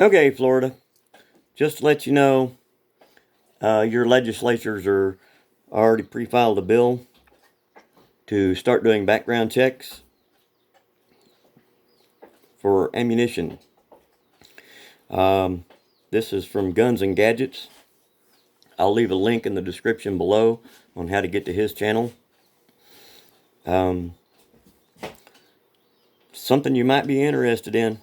Okay, Florida, just to let you know, your legislatures are already pre-filed a bill to start doing background checks for ammunition. This is from Guns and Gadgets. I'll leave a link in the description below on how to get to his channel. Something you might be interested in.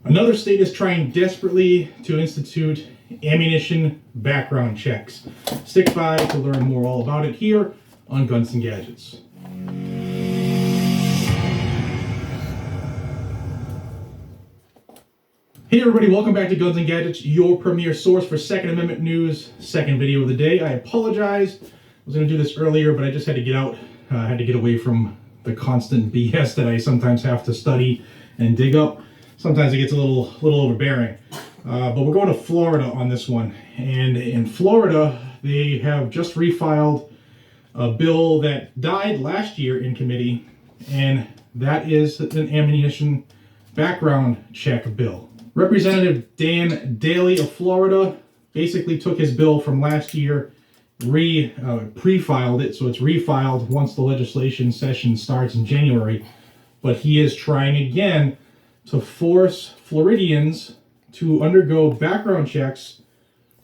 Another state is trying desperately to institute ammunition background checks. Stick by to learn more all about it here on Guns and Gadgets. Hey everybody, welcome back to Guns and Gadgets, your premier source for Second Amendment news. Second video of the day. I apologize. I was going to do this earlier, but I just had to get out. I had to get away from the constant BS that I sometimes have to study and dig up. Sometimes it gets a little overbearing. But we're going to Florida on this one. And in Florida, they have just refiled a bill that died last year in committee, and that is an ammunition background check bill. Representative Dan Daly of Florida basically took his bill from last year, pre-filed it, so it's refiled once the legislation session starts in January. But he is trying again to force Floridians to undergo background checks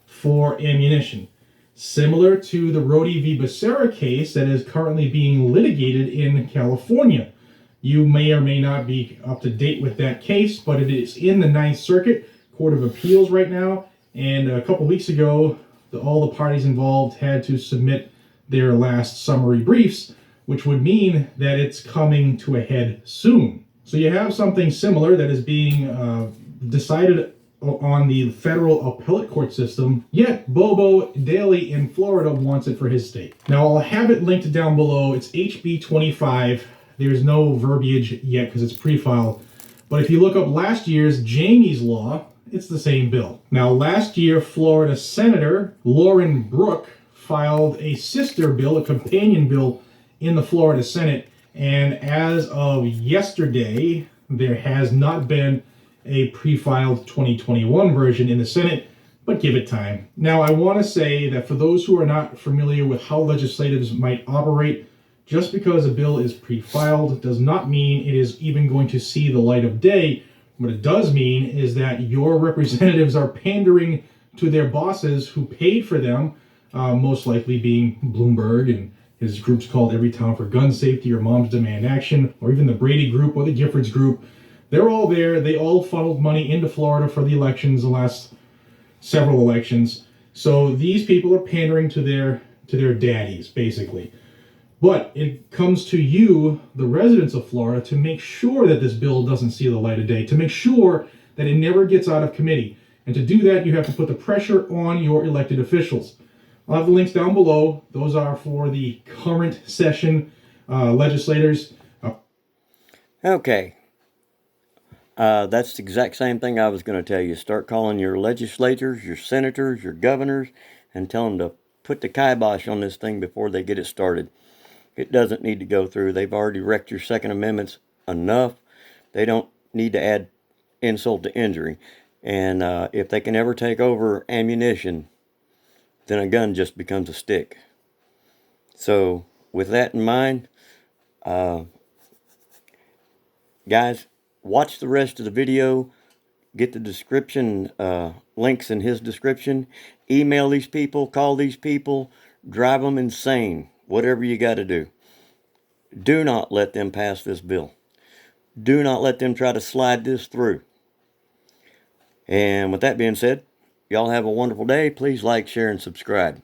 for ammunition, similar to the Rody v. Becerra case that is currently being litigated in California. You may or may not be up to date with that case, but it is in the Ninth Circuit Court of Appeals right now. And a couple weeks ago, all the parties involved had to submit their last summary briefs, which would mean that it's coming to a head soon. So you have something similar that is being decided on the federal appellate court system, yet Bobo Daly in Florida wants it for his state. Now I'll have it linked down below. It's HB 25. There's no verbiage yet because it's pre-filed. But if you look up last year's Jamie's Law, it's the same bill. Now last year, Florida Senator Lauren Brooke filed a sister bill, a companion bill in the Florida Senate. And as of yesterday, there has not been a pre-filed 2021 version in the Senate, but give it time. Now, I want to say that for those who are not familiar with how legislators might operate, just because a bill is pre-filed does not mean it is even going to see the light of day. What it does mean is that your representatives are pandering to their bosses who paid for them, most likely being Bloomberg and his group's called Every Town for Gun Safety or Moms Demand Action, or even the Brady Group or the Giffords Group. They're all there. They all funneled money into Florida for the elections, the last several elections. So these people are pandering to their daddies, basically. But it comes to you, the residents of Florida, to make sure that this bill doesn't see the light of day, to make sure that it never gets out of committee. And to do that, you have to put the pressure on your elected officials. I'll have the links down below. Those are for the current session legislators. Okay. That's the exact same thing I was going to tell you. Start calling your legislators, your senators, your governors, and tell them to put the kibosh on this thing before they get it started. It doesn't need to go through. They've already wrecked your Second Amendments enough. They don't need to add insult to injury. And if they can ever take over ammunition, then a gun just becomes a stick. So with that in mind, guys, watch the rest of the video. Get the description, links in his description. Email these people, call these people, drive them insane. Whatever you got to do. Do not let them pass this bill. Do not let them try to slide this through. And with that being said, y'all have a wonderful day. Please like, share, and subscribe.